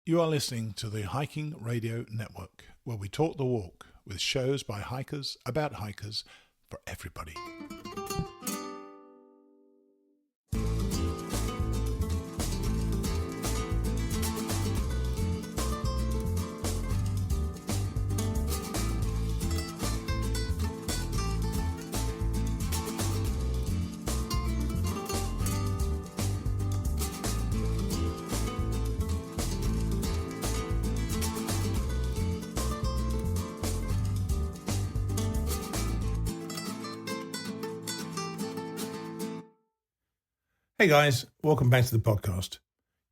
You are listening to the Hiking Radio Network, where we talk the walk with shows by hikers about hikers for everybody. Hey guys, welcome back to the podcast.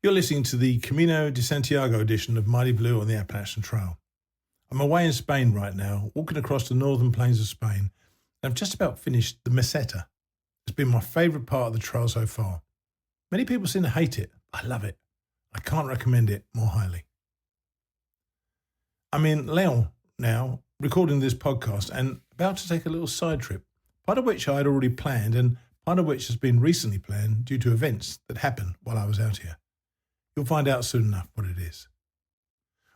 You're listening to the Camino de Santiago edition of Mighty Blue on the Appalachian Trail. I'm away in Spain right now, walking across the northern plains of Spain, and I've just about finished the Meseta. It's been my favourite part of the trail so far. Many people seem to hate it. I love it. I can't recommend it more highly. I'm in Leon now, recording this podcast and about to take a little side trip, part of which I had already planned and part of which has been recently planned due to events that happened while I was out here. You'll find out soon enough what it is.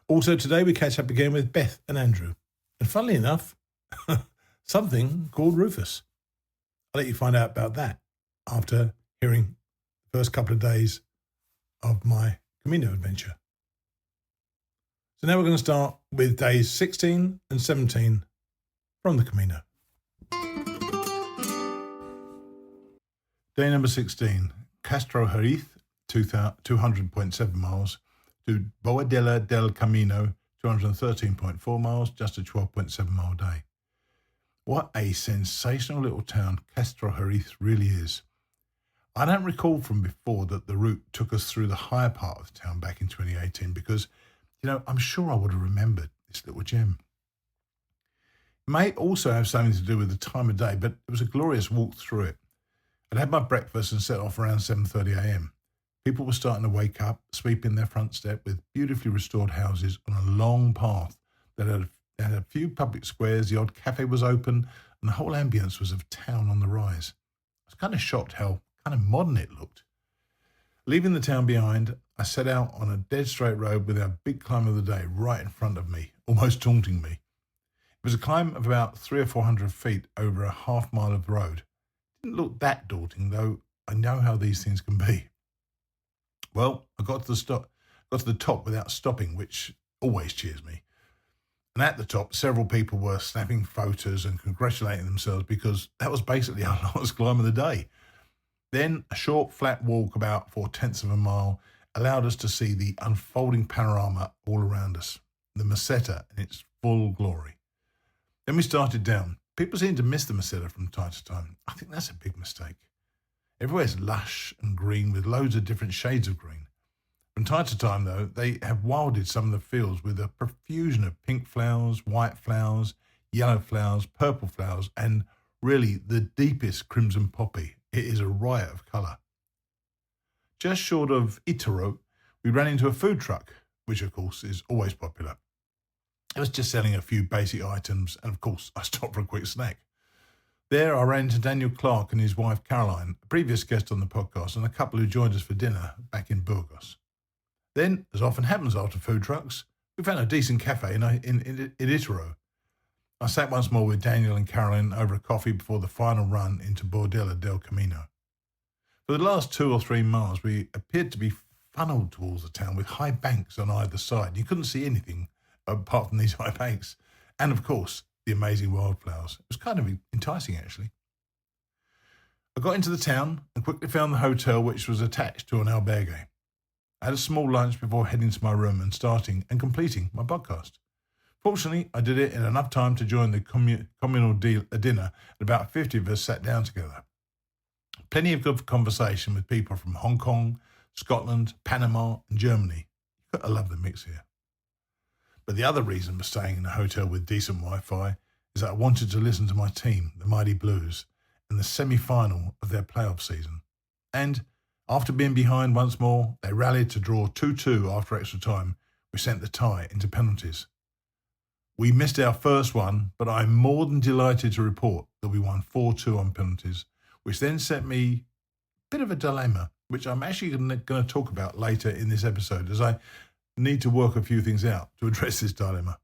Also today we catch up again with Beth and Andrew. And funnily enough, something called Rufus. I'll let you find out about that after hearing the first couple of days of my Camino adventure. So now we're going to start with days 16 and 17 from the Camino. Day number 16, Castro Jerez, 200.7 miles, to Boadilla del Camino, 213.4 miles, just a 12.7 mile day. What a sensational little town Castro Jerez really is. I don't recall from before that the route took us through the higher part of the town back in 2018 because, I'm sure I would have remembered this little gem. It may also have something to do with the time of day, but it was a glorious walk through it. I'd had my breakfast and set off around 7:30 a.m. People were starting to wake up, sweeping their front step with beautifully restored houses on a long path that had a few public squares, the odd cafe was open, and the whole ambience was of town on the rise. I was kind of shocked how kind of modern it looked. Leaving the town behind, I set out on a dead straight road with our big climb of the day right in front of me, almost taunting me. It was a climb of about 300 or 400 feet over a half mile of road. Didn't look that daunting, though I know how these things can be. Well, I got to the top without stopping, which always cheers me. And at the top, several people were snapping photos and congratulating themselves because that was basically our last climb of the day. Then a short, flat walk about 4/10 of a mile allowed us to see the unfolding panorama all around us, the Meseta in its full glory. Then we started down. People seem to miss the Meseta from time to time. I think that's a big mistake. Everywhere's lush and green with loads of different shades of green. From time to time, though, they have wilded some of the fields with a profusion of pink flowers, white flowers, yellow flowers, purple flowers, and really the deepest crimson poppy. It is a riot of colour. Just short of Itero, we ran into a food truck, which of course is always popular. It was just selling a few basic items, and of course, I stopped for a quick snack. There, I ran into Daniel Clark and his wife Caroline, a previous guest on the podcast, and a couple who joined us for dinner back in Burgos. Then, as often happens after food trucks, we found a decent cafe in Itero. I sat once more with Daniel and Caroline over a coffee before the final run into Boadilla del Camino. For the last 2 or 3 miles, we appeared to be funneled towards the town with high banks on either side. You couldn't see anything apart from these high banks. And of course, the amazing wildflowers. It was kind of enticing, actually. I got into the town and quickly found the hotel which was attached to an albergue. I had a small lunch before heading to my room and starting and completing my podcast. Fortunately, I did it in enough time to join the communal dinner, and about 50 of us sat down together. Plenty of good conversation with people from Hong Kong, Scotland, Panama, and Germany. I love the mix here. But the other reason for staying in a hotel with decent Wi-Fi is that I wanted to listen to my team, the Mighty Blues, in the semi-final of their playoff season. And after being behind once more, they rallied to draw 2-2 after extra time, which sent the tie into penalties. We missed our first one, but I'm more than delighted to report that we won 4-2 on penalties, which then set me a bit of a dilemma, which I'm actually going to talk about later in this episode, as I need to work a few things out to address this dilemma.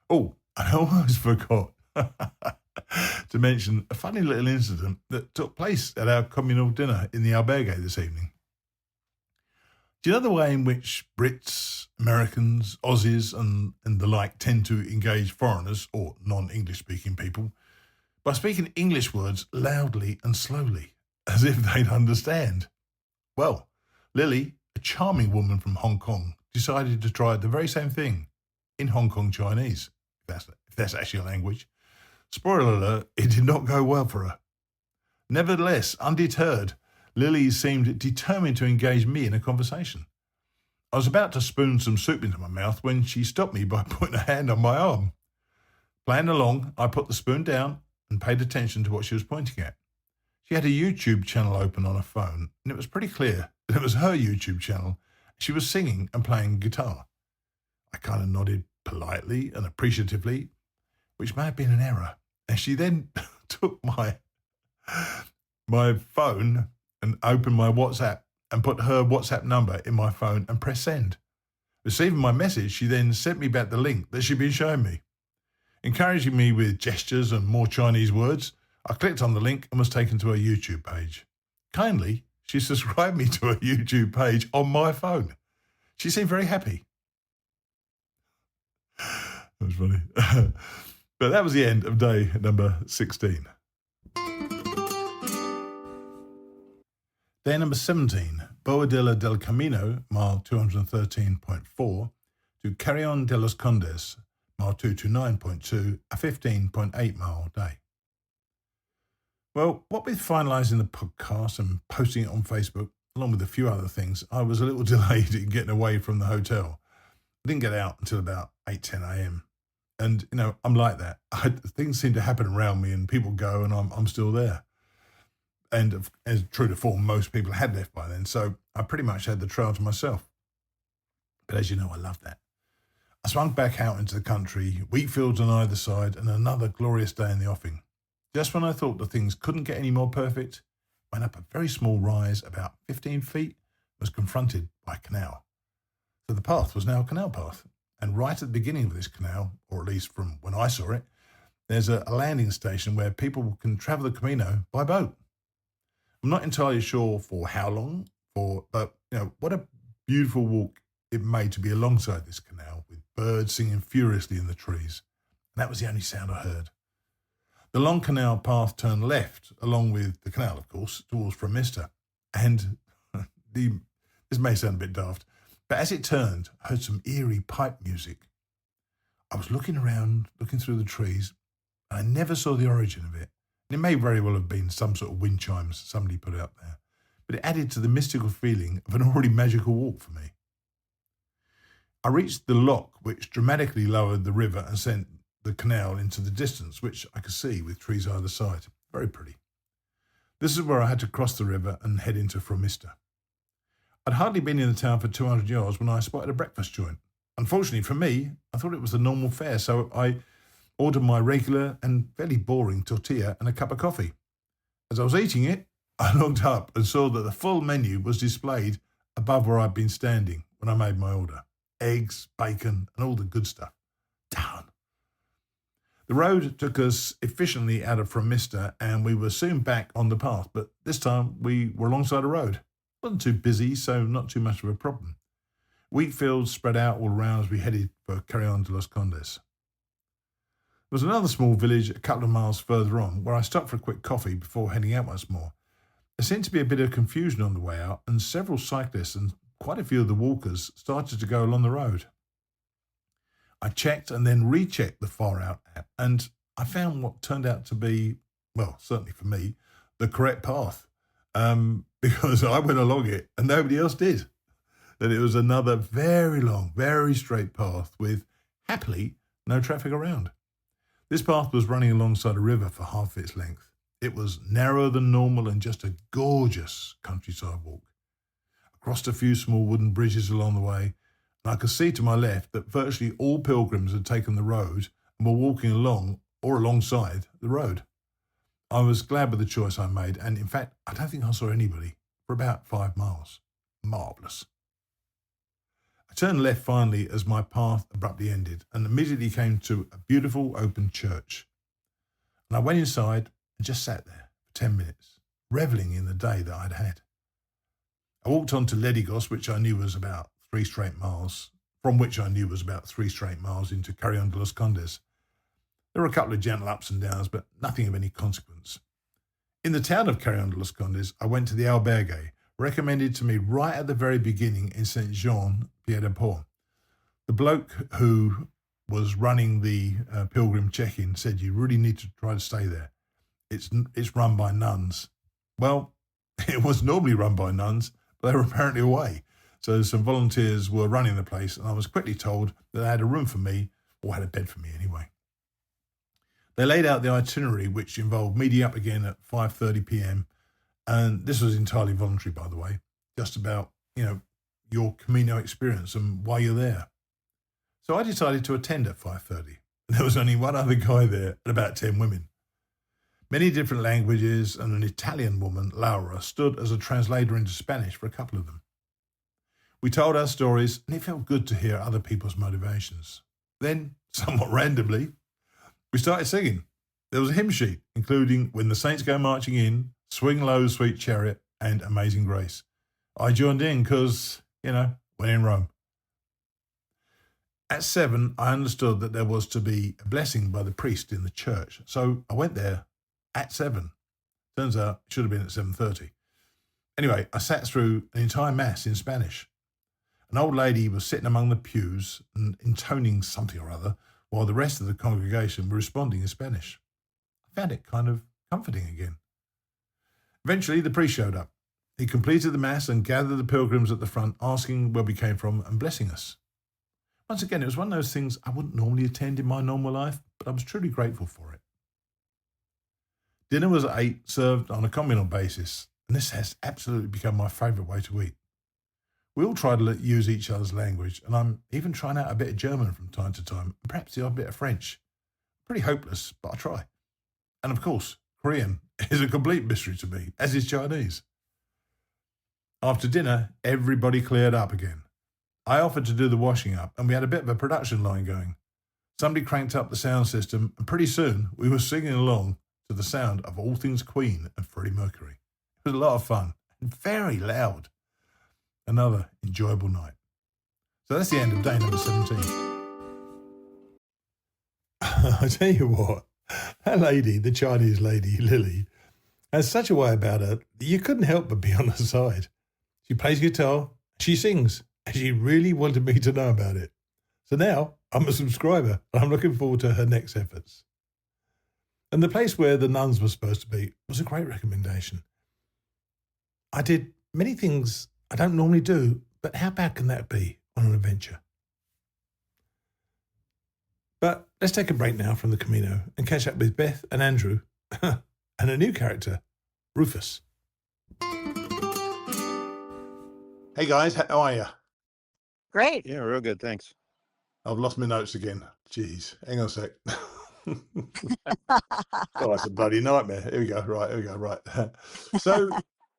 Oh, I almost forgot to mention a funny little incident that took place at our communal dinner in the albergue this evening. Do you know the way in which Brits, Americans, Aussies, and the like tend to engage foreigners or non-English speaking people by speaking English words loudly and slowly, as if they'd understand? Well, Lily, a charming woman from Hong Kong, decided to try the very same thing in Hong Kong Chinese, if that's actually a language. Spoiler alert, it did not go well for her. Nevertheless, undeterred, Lily seemed determined to engage me in a conversation. I was about to spoon some soup into my mouth when she stopped me by putting a hand on my arm. Playing along, I put the spoon down and paid attention to what she was pointing at. She had a YouTube channel open on her phone, and it was pretty clear that it was her YouTube channel. She was singing and playing guitar. I kind of nodded politely and appreciatively, which may have been an error, and she then took my phone and opened my WhatsApp and put her WhatsApp number in my phone and pressed send. Receiving my message, she then sent me back the link that she'd been showing me. Encouraging me with gestures and more Chinese words, I clicked on the link and was taken to her YouTube page. Kindly, she subscribed me to her YouTube page on my phone. She seemed very happy. That was funny. But that was the end of day number 16. Day number 17, Boadilla del Camino, mile 213.4, to Carrion de los Condes, mile 229.2, a 15.8 mile day. Well, what with finalising the podcast and posting it on Facebook, along with a few other things, I was a little delayed in getting away from the hotel. I didn't get out until about 8:10 a.m. And, I'm like that. Things seem to happen around me and people go and I'm still there. And as true to form, most people had left by then. So I pretty much had the trail to myself. But as you know, I love that. I swung back out into the country, wheat fields on either side, and another glorious day in the offing. Just when I thought that things couldn't get any more perfect, went up a very small rise, about 15 feet, was confronted by a canal. So the path was now a canal path. And right at the beginning of this canal, or at least from when I saw it, there's a landing station where people can travel the Camino by boat. I'm not entirely sure for how long, but what a beautiful walk it made to be alongside this canal with birds singing furiously in the trees. And that was the only sound I heard. The long canal path turned left, along with the canal, of course, towards Meseta. And this may sound a bit daft, but as it turned, I heard some eerie pipe music. I was looking around, looking through the trees, and I never saw the origin of it. And it may very well have been some sort of wind chimes somebody put out there, but it added to the mystical feeling of an already magical walk for me. I reached the lock, which dramatically lowered the river and sent the canal into the distance, which I could see with trees either side. Very pretty. This is where I had to cross the river and head into Meseta. I'd hardly been in the town for 200 yards when I spotted a breakfast joint. Unfortunately for me, I thought it was the normal fare, so I ordered my regular and fairly boring tortilla and a cup of coffee. As I was eating it, I looked up and saw that the full menu was displayed above where I'd been standing when I made my order. Eggs, bacon, and all the good stuff. Darn. The road took us efficiently out of Meseta, and we were soon back on the path, but this time we were alongside a road. It wasn't too busy, so not too much of a problem. Wheat fields spread out all around as we headed for Carrion de los Condes. There was another small village a couple of miles further on where I stopped for a quick coffee before heading out once more. There seemed to be a bit of confusion on the way out, and several cyclists and quite a few of the walkers started to go along the road. I checked and then rechecked the Far Out app, and I found what turned out to be, well, certainly for me, the correct path, because I went along it and nobody else did. That it was another very long, very straight path with, happily, no traffic around. This path was running alongside a river for half its length. It was narrower than normal and just a gorgeous countryside walk. I crossed a few small wooden bridges along the way, and I could see to my left that virtually all pilgrims had taken the road and were walking along or alongside the road. I was glad with the choice I made, and in fact, I don't think I saw anybody for about 5 miles. Marvellous. I turned left finally as my path abruptly ended and immediately came to a beautiful open church. And I went inside and just sat there for 10 minutes, reveling in the day that I'd had. I walked on to Ledigos, from which I knew was about 3 straight miles into Carrion de los Condes. There were a couple of gentle ups and downs, but nothing of any consequence. In the town of Carrion de los Condes, I went to the albergue, recommended to me right at the very beginning in Saint Jean Pied de Port. The bloke who was running the pilgrim check-in said you really need to try to stay there. It's run by nuns. Well, it was normally run by nuns, but they were apparently away. So some volunteers were running the place, and I was quickly told that they had a room for me, or had a bed for me anyway. They laid out the itinerary, which involved meeting up again at 5:30 p.m. And this was entirely voluntary, by the way, just about, your Camino experience and why you're there. So I decided to attend at 5:30. And there was only one other guy there and about 10 women. Many different languages, and an Italian woman, Laura, stood as a translator into Spanish for a couple of them. We told our stories, and it felt good to hear other people's motivations. Then, somewhat randomly, we started singing. There was a hymn sheet, including When the Saints Go Marching In, Swing Low, Sweet Chariot, and Amazing Grace. I joined in because, when in Rome. At 7, I understood that there was to be a blessing by the priest in the church, so I went there at 7. Turns out it should have been at 7:30. Anyway, I sat through an entire mass in Spanish. An old lady was sitting among the pews and intoning something or other, while the rest of the congregation were responding in Spanish. I found it kind of comforting again. Eventually, the priest showed up. He completed the mass and gathered the pilgrims at the front, asking where we came from and blessing us. Once again, it was one of those things I wouldn't normally attend in my normal life, but I was truly grateful for it. Dinner was at 8, served on a communal basis, and this has absolutely become my favourite way to eat. We all try to use each other's language, and I'm even trying out a bit of German from time to time, and perhaps the odd bit of French. Pretty hopeless, but I try. And of course, Korean is a complete mystery to me, as is Chinese. After dinner, everybody cleared up again. I offered to do the washing up, and we had a bit of a production line going. Somebody cranked up the sound system, and pretty soon we were singing along to the sound of All Things Queen and Freddie Mercury. It was a lot of fun, and very loud. Another enjoyable night. So that's the end of day number 17. I tell you what, that lady, the Chinese lady, Lily, has such a way about her that you couldn't help but be on her side. She plays guitar, she sings, and she really wanted me to know about it. So now I'm a subscriber, and I'm looking forward to her next efforts. And the place where the nuns were supposed to be was a great recommendation. I did many things I don't normally do, but how bad can that be on an adventure? But let's take a break now from the Camino and catch up with Beth and Andrew and a new character, Rufus. Hey guys, how are you? Great. Yeah, real good, thanks. I've lost my notes again. Jeez, hang on a sec. Oh, it's a bloody nightmare. Here we go. Right. So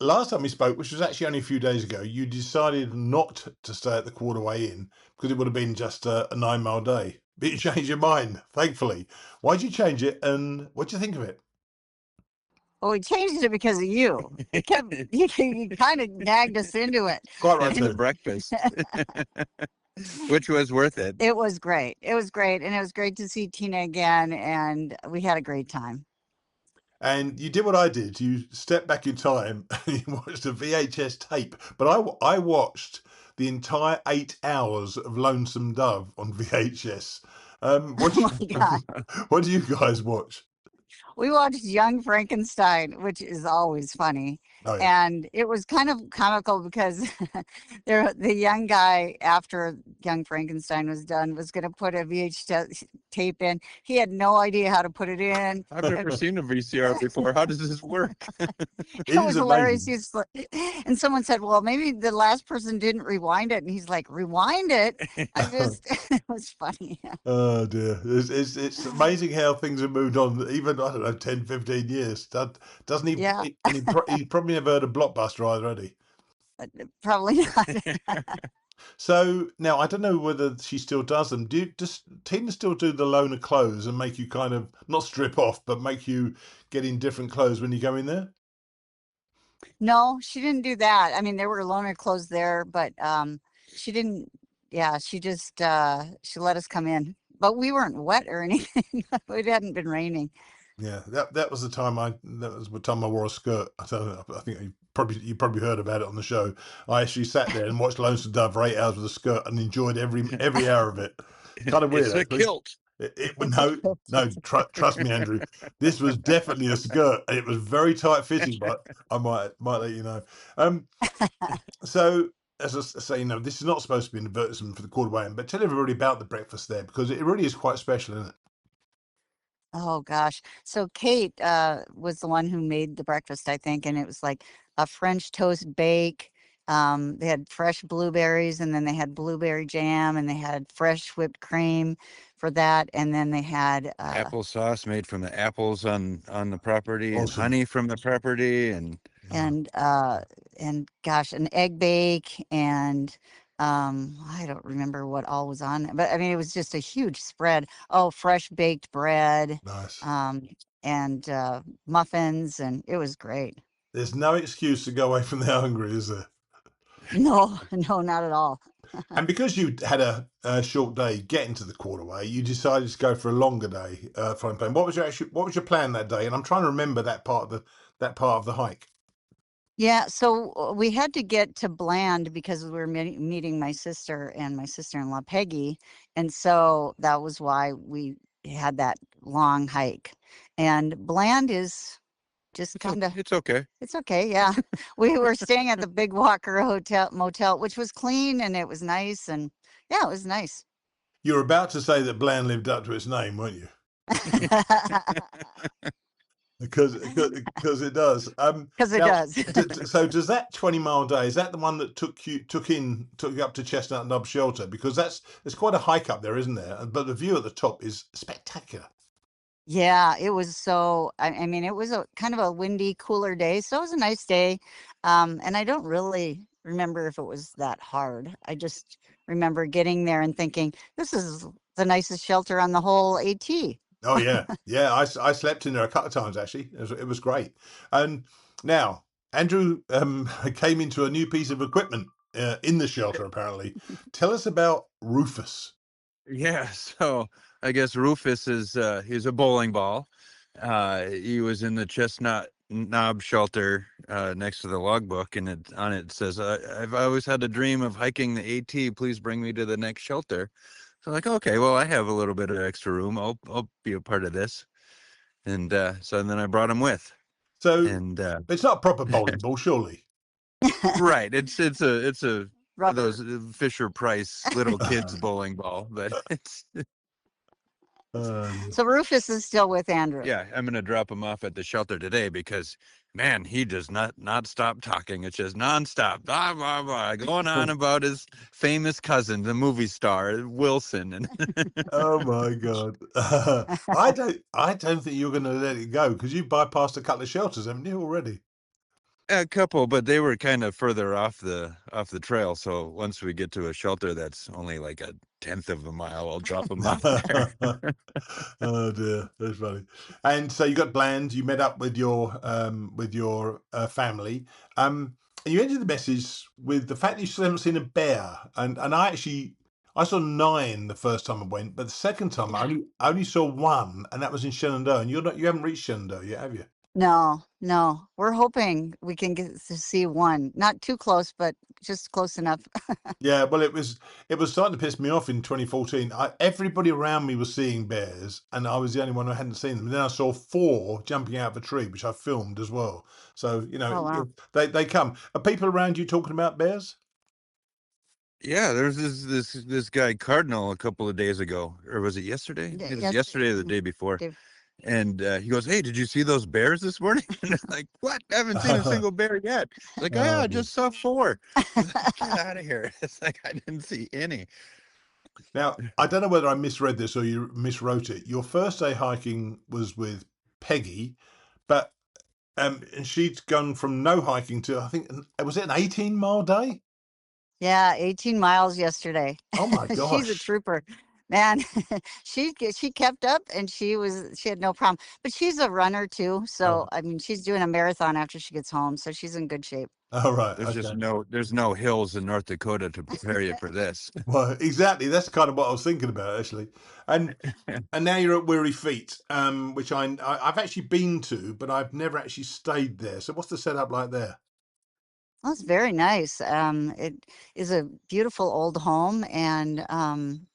last time we spoke, which was actually only a few days ago, you decided not to stay at the Quarterway Inn because it would have been just a 9-mile day. But you changed your mind, thankfully. Why did you change it, and what do you think of it? Well, we changed it because of you. You kind of nagged us into it. Quite right, And the breakfast, which was worth it. It was great. And it was great to see Tina again, and we had a great time. And you did what I did. You stepped back in time and you watched a VHS tape. But I watched the entire 8 hours of Lonesome Dove on VHS. What do you guys watch? We watched Young Frankenstein, which is always funny. Oh, yeah. And it was kind of comical because the young guy, after Young Frankenstein was done, was going to put a VHS tape in. He had no idea how to put it in. I've never seen a VCR before. How does this work? It was hilarious. And someone said, well, maybe the last person didn't rewind it. And he's like, rewind it? It was funny. Oh, dear. It's amazing how things have moved on, even, I don't know, 10, 15 years. Doesn't he? Yeah. He probably never heard of Blockbuster either, had he? Probably not. So now I don't know whether she still does them. Does Tina still do the loaner clothes and make you kind of not strip off, but make you get in different clothes when you go in there? No, she didn't do that. I mean, there were loaner clothes there, but she didn't. Yeah, she just she let us come in, but we weren't wet or anything. It hadn't been raining. Yeah, that was the time I wore a skirt. I think you probably heard about it on the show. I actually sat there and watched Lonesome Dove for 8 hours with a skirt and enjoyed every hour of it. Kind of weird, It's a actually. kilt. It It's a no kilt. no trust me, Andrew. This was definitely a skirt. It was very tight fitting, but I might let you know. Um, so as I say, this is not supposed to be an advertisement for the Quarterway Inn, but tell everybody about the breakfast there because it really is quite special, isn't it? Oh gosh. So Kate was the one who made the breakfast, I think, and it was like a French toast bake. They had fresh blueberries, and then they had blueberry jam, and they had fresh whipped cream for that, and then they had Applesauce made from the apples on the property, and Awesome. honey from the property, and Mm. and uh and gosh, an egg bake, and I don't remember what all was on it, but I mean it was just a huge spread. Oh, fresh baked bread, Nice. um and muffins, and it was great. There's no excuse to go away from the hungry, is there? No, no, not at all. And because you had a short day getting to the Quarterway, you decided to go for a longer day flying plane. What was your plan that day? And I'm trying to remember that part of the hike. Yeah, so we had to get to Bland because we were meeting my sister and my sister-in-law Peggy, and so that was why we had that long hike. And Bland is just kind of, it's okay. it's okay, yeah. We were staying at the Big Walker Hotel Motel, which was clean and it was nice, and yeah, it was nice. You were about to say that Bland lived up to its name, weren't you? Because it does. Because it Now, does. so does that 20-mile day, is that the one that took you up to Chestnut Knob Shelter? Because it's quite a hike up there, isn't there? But the view at the top is spectacular. Yeah, it was so, I mean, it was a kind of a windy, cooler day, so it was a nice day. And I don't really remember if it was that hard. I just remember getting there and thinking, this is the nicest shelter on the whole AT. Oh yeah, yeah. I slept in there a couple of times actually. It was great. And now Andrew came into a new piece of equipment in the shelter. Apparently, tell us about Rufus. Yeah, so I guess Rufus is he's a bowling ball. He was in the Chestnut Knob shelter next to the logbook, and on it says, "I've always had a dream of hiking the AT. Please bring me to the next shelter." So like, okay, well, I have a little bit of extra room. I'll be a part of this, and so then I brought him with, So and it's not a proper bowling ball, surely. right, it's a Rubber. those Fisher Price little kids bowling ball, but it's So Rufus is still with Andrew. yeah, I'm gonna drop him off at the shelter today because man, he does not stop talking. It's just nonstop, blah blah blah, going on about his famous cousin, the movie star Wilson, and Oh my God. I don't think you're going to let it go because you bypassed a couple of shelters, haven't you already? a couple, but they were kind of further off the trail. So once we get to a shelter that's only like a tenth of a mile, I'll drop him off there. Oh dear, that's funny. And so you got Bland. You met up with your family. And you ended the message with the fact that you still haven't seen a bear. And I saw 9 the first time I went, but the second time I only saw 1, and that was in Shenandoah. And you haven't reached Shenandoah yet, have you? No, no, we're hoping we can get to see one. Not too close, but just close enough. Yeah, well, it was starting to piss me off in 2014. Everybody around me was seeing bears, and I was the only one who hadn't seen them. And then I saw 4 jumping out of a tree, which I filmed as well. So Oh wow. they come. Are people around you talking about bears? Yeah, there's this guy Cardinal a couple of days ago, or was it yesterday? It was Yes. yesterday or the day before. Dave. And he goes, "Hey, did you see those bears this morning?" And I'm like, "What? I haven't seen a single bear yet." It's like, "Oh, yeah, I just saw 4." It's like, get out of here! It's like I didn't see any. Now, I don't know whether I misread this or you miswrote it. Your first day hiking was with Peggy, but and she'd gone from no hiking to I think was it an 18-mile day? Yeah, 18 miles yesterday. Oh my She's a gosh. trooper. Man, she kept up and she had no problem. But she's a runner too. Oh, So I mean she's doing a marathon after she gets home. So she's in good shape. all right. There's just Okay. there's no hills in North Dakota to prepare you for this. Well, exactly. That's kind of what I was thinking about, actually. And now you're at Weary Feet, which I've actually been to, but I've never actually stayed there. So what's the setup like there? Well, it's very nice. It is a beautiful old home, and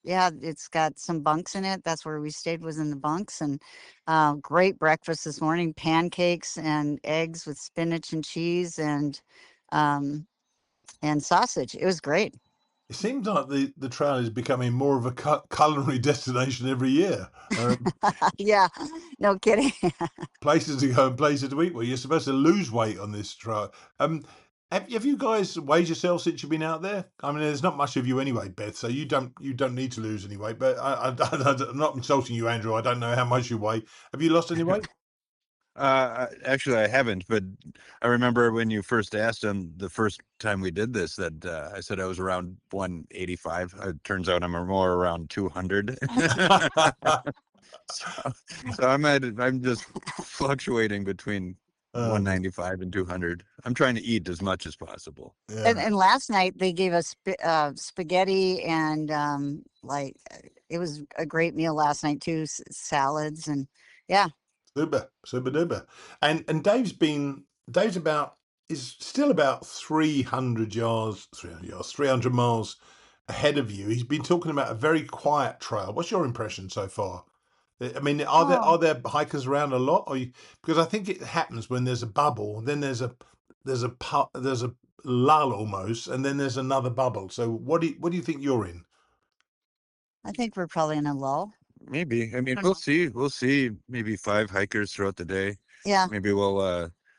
yeah, it's got some bunks in it. That's where we stayed, was in the bunks, and great breakfast this morning: pancakes and eggs with spinach and cheese, um, and sausage. It was great. It seems like the trail is becoming more of a culinary destination every year. Yeah, no kidding. Places to go and places to eat. Well, you're supposed to lose weight on this trail. Have you guys weighed yourself since you've been out there? I mean, there's not much of you anyway, Beth. So you don't need to lose any weight. But I'm not insulting you, Andrew. I don't know how much you weigh. Have you lost any weight? Actually, I haven't, but I remember when you first asked him the first time we did this that I said I was around 185. It turns out I'm more around 200. so, so I'm just fluctuating between Oh, 195 and 200. I'm trying to eat as much as possible. And, yeah. and last night they gave us spaghetti and it was a great meal last night too. Salads and yeah. Super, super duper. And Dave's is still about 300 miles ahead of you. He's been talking about a very quiet trail. What's your impression so far? I mean, are Oh, there hikers around a lot? Because I think it happens when there's a bubble, then there's a lull almost, and then there's another bubble. So what do you think you're in? I think we're probably in a lull. Maybe. I mean, Don't we'll know. see. We'll see. Maybe 5 hikers throughout the day. Yeah. Maybe we'll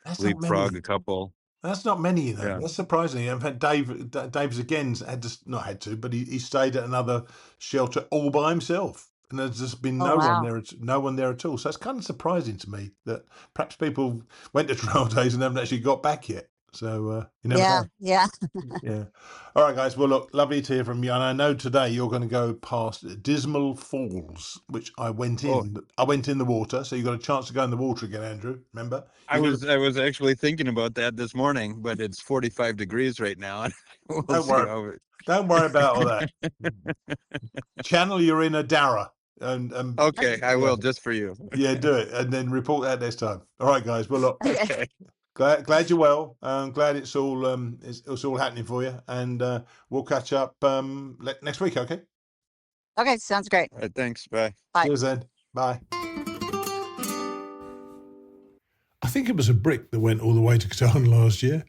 That's not leapfrog many. a couple. That's not many though. Yeah. That's surprising. In fact, Dave's again had to not had to, but he stayed at another shelter all by himself, and there's just been Oh no one wow. there, no one there at all. So it's kind of surprising to me that perhaps people went to trail days and haven't actually got back yet. So you never Yeah. know. Yeah. Yeah. All right, guys. Well, look, lovely to hear from you. And I know today you're going to go past Dismal Falls, which I went Oh, in. I went in the water, so you got a chance to go in the water again, Andrew. Remember? I was actually thinking about that this morning, but it's 45 degrees right now, and we'll Don't see worry. how it. Don't worry about all that. Channel you're in a Dara, and Okay, I yeah, will just for you. yeah, do it, and then report that next time. All right, guys. Well, look, Okay. Okay. glad you're well. Glad it's all happening for you, and we'll catch up next week. Okay. Okay. Sounds great. All right, thanks. Bye. Bye. Cheers, then. Bye. I think it was a brick that went all the way to Catan last year.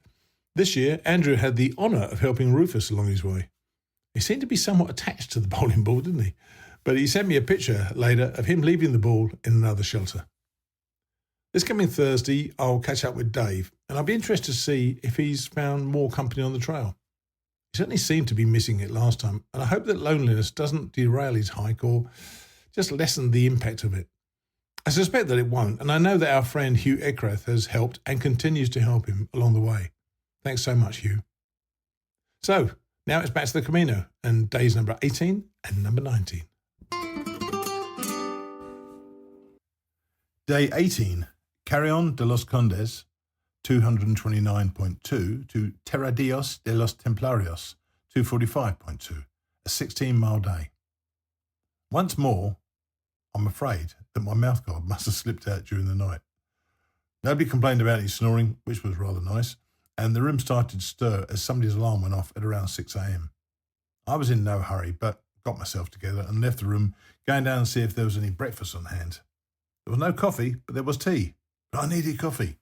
This year, Andrew had the honour of helping Rufus along his way. He seemed to be somewhat attached to the bowling ball, didn't he? But he sent me a picture later of him leaving the ball in another shelter. This coming Thursday, I'll catch up with Dave, and I'll be interested to see if he's found more company on the trail. He certainly seemed to be missing it last time, and I hope that loneliness doesn't derail his hike or just lessen the impact of it. I suspect that it won't, and I know that our friend Hugh Eckrath has helped and continues to help him along the way. Thanks so much, Hugh. So, now it's back to the Camino, and days number 18 and number 19. Day 18, Carrion de los Condes, 229.2 to Terradillos de los Templarios, 245.2, a 16-mile day. Once more, I'm afraid that my mouthguard must have slipped out during the night. Nobody complained about his snoring, which was rather nice, and the room started to stir as somebody's alarm went off at around 6 a.m. I was in no hurry, but got myself together and left the room, going down to see if there was any breakfast on hand. There was no coffee, but there was tea. But I needed coffee.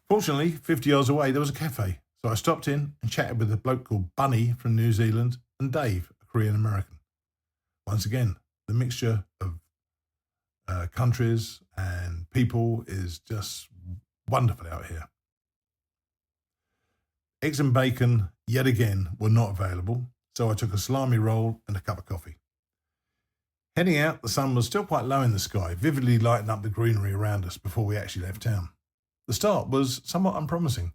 Fortunately, 50 yards away, there was a cafe, so I stopped in and chatted with a bloke called Bunny from New Zealand and Dave, a Korean American. Once again, the mixture of countries and people is just wonderful out here. Eggs and bacon, yet again, were not available, so I took a salami roll and a cup of coffee. Heading out, the sun was still quite low in the sky, vividly lighting up the greenery around us before we actually left town. The start was somewhat unpromising.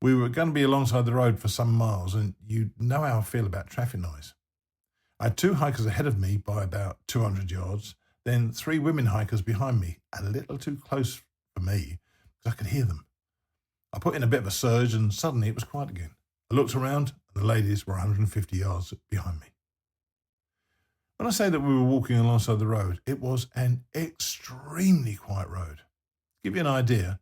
We were going to be alongside the road for some miles, and you know how I feel about traffic noise. I had 2 hikers ahead of me by about 200 yards, then 3 women hikers behind me, a little too close for me because I could hear them. I put in a bit of a surge, and suddenly it was quiet again. I looked around, and the ladies were 150 yards behind me. When I say that we were walking alongside the road, it was an extremely quiet road. To give you an idea,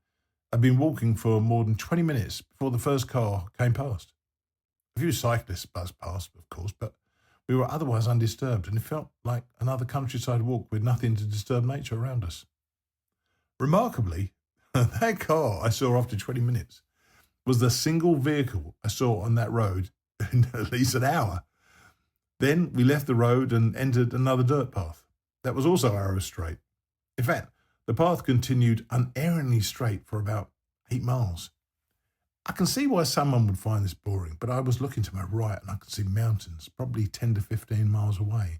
I'd been walking for more than 20 minutes before the first car came past. A few cyclists buzzed past, of course, but we were otherwise undisturbed, and it felt like another countryside walk with nothing to disturb nature around us. Remarkably, that car I saw after 20 minutes was the single vehicle I saw on that road in at least an hour. Then we left the road and entered another dirt path. That was also arrow straight. In fact, the path continued unerringly straight for about 8 miles. I can see why someone would find this boring, but I was looking to my right and I could see mountains, probably 10 to 15 miles away.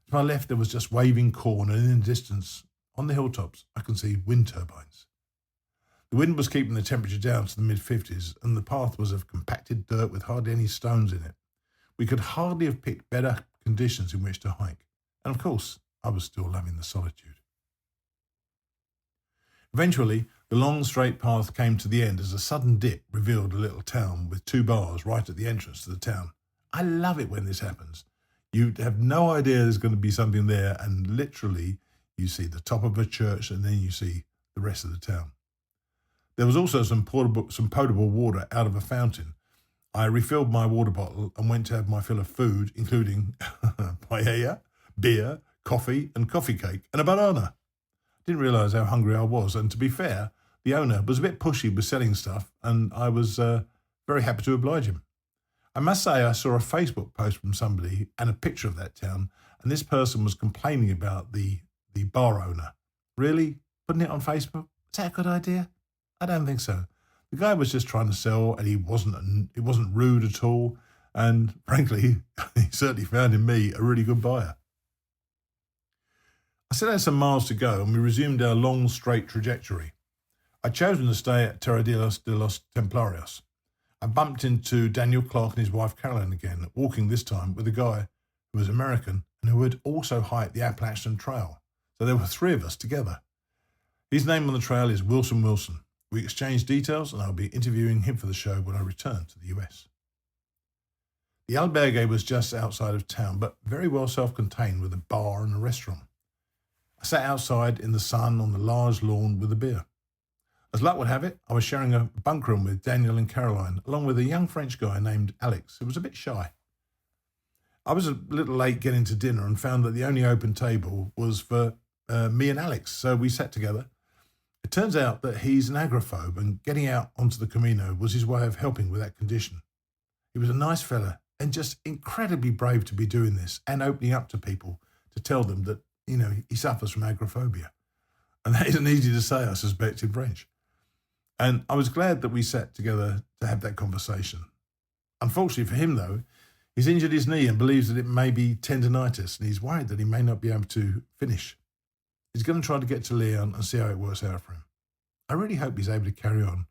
To my left, there was just waving corn, and in the distance, on the hilltops, I can see wind turbines. The wind was keeping the temperature down to the mid-50s, and the path was of compacted dirt with hardly any stones in it. We could hardly have picked better conditions in which to hike. And of course, I was still loving the solitude. Eventually, the long straight path came to the end as a sudden dip revealed a little town with 2 bars right at the entrance to the town. I love it when this happens. You have no idea there's going to be something there, and literally you see the top of a church and then you see the rest of the town. There was also some potable water out of a fountain. I refilled my water bottle and went to have my fill of food, including paella, beer, coffee and coffee cake, and a banana. Didn't realise how hungry I was, and to be fair, the owner was a bit pushy with selling stuff, and I was very happy to oblige him. I must say I saw a Facebook post from somebody and a picture of that town, and this person was complaining about the bar owner. Really? Putting it on Facebook? Is that a good idea? I don't think so. The guy was just trying to sell, and he wasn't rude at all, and frankly, he certainly found in me a really good buyer. I still had some miles to go, and we resumed our long, straight trajectory. I'd chosen to stay at Terradillos de los Templarios. I bumped into Daniel Clark and his wife Caroline again, walking this time with a guy who was American and who had also hiked the Appalachian Trail. So there were 3 of us together. His name on the trail is Wilson Wilson. We exchanged details, and I'll be interviewing him for the show when I return to the US. The albergue was just outside of town, but very well self-contained with a bar and a restaurant. I sat outside in the sun on the large lawn with a beer. As luck would have it, I was sharing a bunk room with Daniel and Caroline, along with a young French guy named Alex, who was a bit shy. I was a little late getting to dinner and found that the only open table was for me and Alex, so we sat together. It turns out that he's an agoraphobe, and getting out onto the Camino was his way of helping with that condition. He was a nice fella and just incredibly brave to be doing this and opening up to people to tell them that, he suffers from agoraphobia. And that isn't easy to say, I suspect, in French. And I was glad that we sat together to have that conversation. Unfortunately for him, though, he's injured his knee and believes that it may be tendinitis, and he's worried that he may not be able to finish. He's going to try to get to Leon and see how it works out for him. I really hope he's able to carry on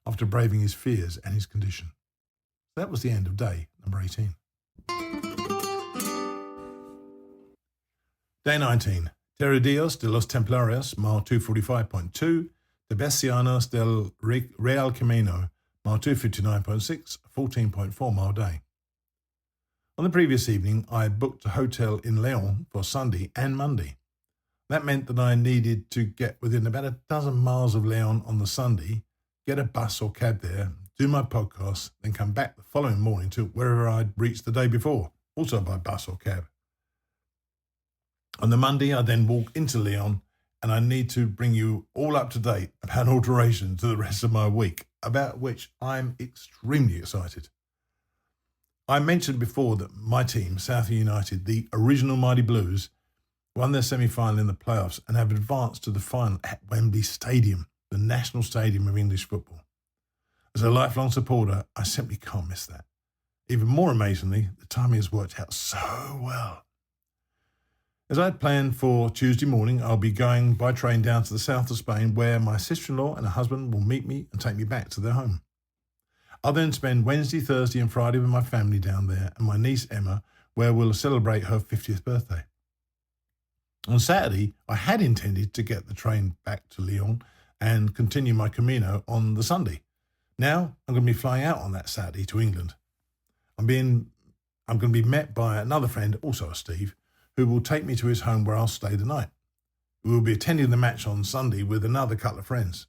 after braving his fears and his condition. That was the end of day number 18. Day 19. Terradillos de los Templarios, mile 245.2, the Bestianos del Real Camino, mile 259.6, 14.4 mile day. On the previous evening, I had booked a hotel in Leon for Sunday and Monday. That meant that I needed to get within about a dozen miles of Leon on the Sunday, get a bus or cab there, do my podcast, then come back the following morning to wherever I'd reached the day before, also by bus or cab. On the Monday, I then walk into Leon, and I need to bring you all up to date about an alteration to the rest of my week, about which I'm extremely excited. I mentioned before that my team, Southern United, the original Mighty Blues, won their semi-final in the playoffs and have advanced to the final at Wembley Stadium, the national stadium of English football. As a lifelong supporter, I simply can't miss that. Even more amazingly, the timing has worked out so well. As I had planned for Tuesday morning, I'll be going by train down to the south of Spain, where my sister-in-law and her husband will meet me and take me back to their home. I'll then spend Wednesday, Thursday and Friday with my family down there and my niece Emma, where we'll celebrate her 50th birthday. On Saturday, I had intended to get the train back to Lyon and continue my Camino on the Sunday. Now, I'm going to be flying out on that Saturday to England. I'm going to be met by another friend, also a Steve, who will take me to his home where I'll stay the night. We will be attending the match on Sunday with another couple of friends.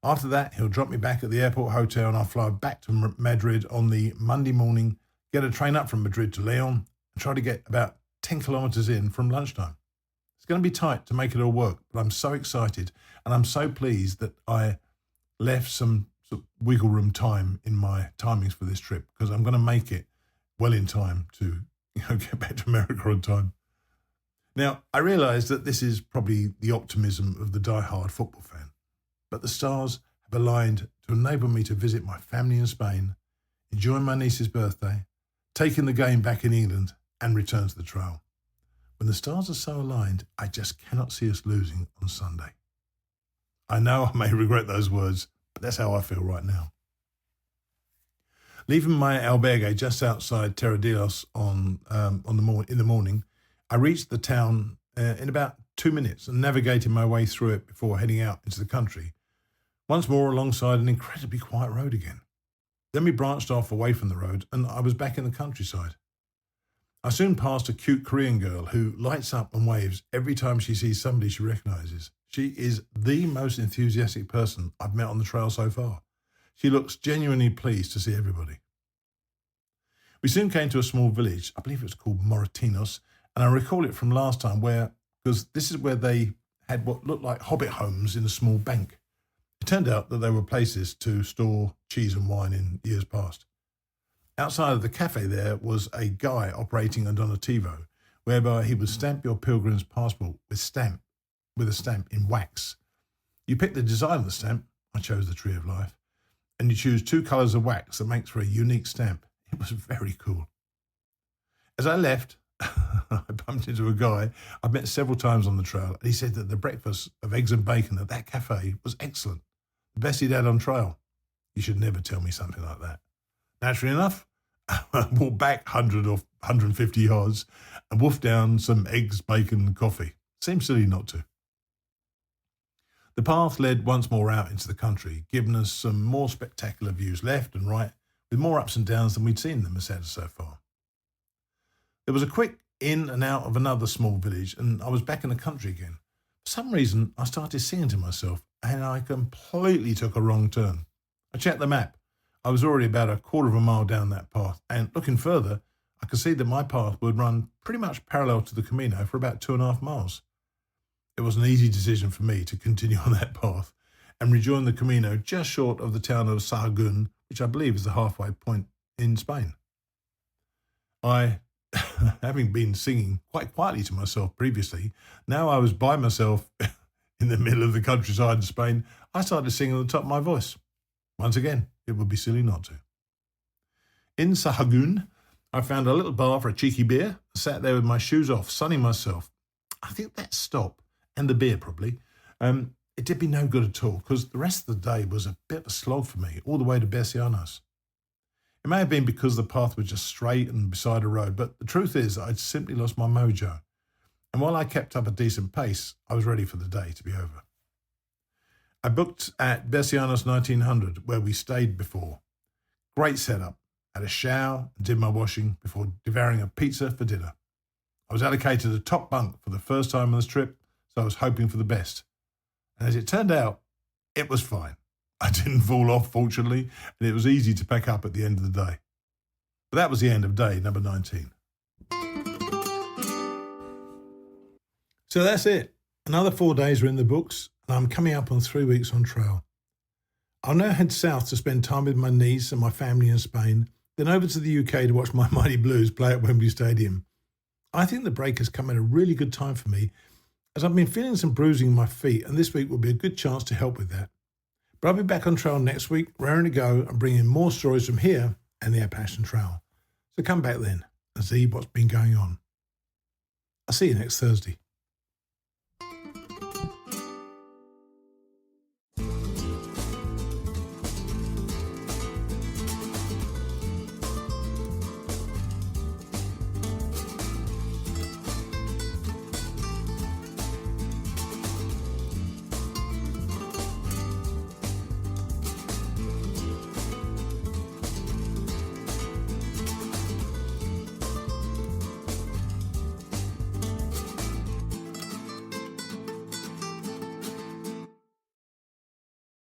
After that, he'll drop me back at the airport hotel and I'll fly back to Madrid on the Monday morning, get a train up from Madrid to Lyon, and try to get about 10 kilometres in from lunchtime. It's going to be tight to make it all work, but I'm so excited and I'm so pleased that I left some sort of wiggle room time in my timings for this trip, because I'm going to make it well in time to get back to America on time. Now, I realise that this is probably the optimism of the die-hard football fan, but the stars have aligned to enable me to visit my family in Spain, enjoy my niece's birthday, take in the game back in England, and return to the trail. When the stars are so aligned, I just cannot see us losing on Sunday. I know I may regret those words, but that's how I feel right now. Leaving my albergue just outside Terradelos in the morning, I reached the town in about 2 minutes and navigated my way through it before heading out into the country, once more alongside an incredibly quiet road again. Then we branched off away from the road and I was back in the countryside. I soon passed a cute Korean girl who lights up and waves every time she sees somebody she recognises. She is the most enthusiastic person I've met on the trail so far. She looks genuinely pleased to see everybody. We soon came to a small village, I believe it was called Moratinos, and I recall it from last time because this is where they had what looked like hobbit homes in a small bank. It turned out that they were places to store cheese and wine in years past. Outside of the cafe there was a guy operating a donativo, whereby he would stamp your pilgrim's passport with a stamp in wax. You pick the design of the stamp, I chose the Tree of Life, and you choose 2 colours of wax that makes for a unique stamp. It was very cool. As I left, I bumped into a guy I've met several times on the trail, and he said that the breakfast of eggs and bacon at that cafe was excellent, the best he'd had on trail. You should never tell me something like that. Naturally enough, I walked back 100 or 150 yards and wolfed down some eggs, bacon and coffee. Seems silly not to. The path led once more out into the country, giving us some more spectacular views left and right, with more ups and downs than we'd seen in the Meseta so far. There was a quick in and out of another small village, and I was back in the country again. For some reason, I started singing to myself, and I completely took a wrong turn. I checked the map. I was already about a quarter of a mile down that path, and looking further, I could see that my path would run pretty much parallel to the Camino for about 2.5 miles. It was an easy decision for me to continue on that path and rejoin the Camino just short of the town of Sahagún, which I believe is the halfway point in Spain. I, having been singing quite quietly to myself previously, now I was by myself in the middle of the countryside in Spain. I started singing at the top of my voice. Once again, it would be silly not to. In Sahagún, I found a little bar for a cheeky beer, sat there with my shoes off, sunning myself. I think that stop, and the beer probably, it did me no good at all, because the rest of the day was a bit of a slog for me, all the way to Besianos. It may have been because the path was just straight and beside a road, but the truth is I'd simply lost my mojo. And while I kept up a decent pace, I was ready for the day to be over. I booked at Besianos 1900, where we stayed before. Great setup. Had a shower and did my washing before devouring a pizza for dinner. I was allocated a top bunk for the first time on this trip, so I was hoping for the best. And as it turned out, it was fine. I didn't fall off, fortunately, and it was easy to pack up at the end of the day. But that was the end of day number 19. So that's it. Another 4 days are in the books, and I'm coming up on 3 weeks on trail. I'll now head south to spend time with my niece and my family in Spain, then over to the UK to watch my Mighty Blues play at Wembley Stadium. I think the break has come at a really good time for me, as I've been feeling some bruising in my feet, and this week will be a good chance to help with that. But I'll be back on trail next week, raring to go and bringing more stories from here and the Appalachian Trail. So come back then and see what's been going on. I'll see you next Thursday.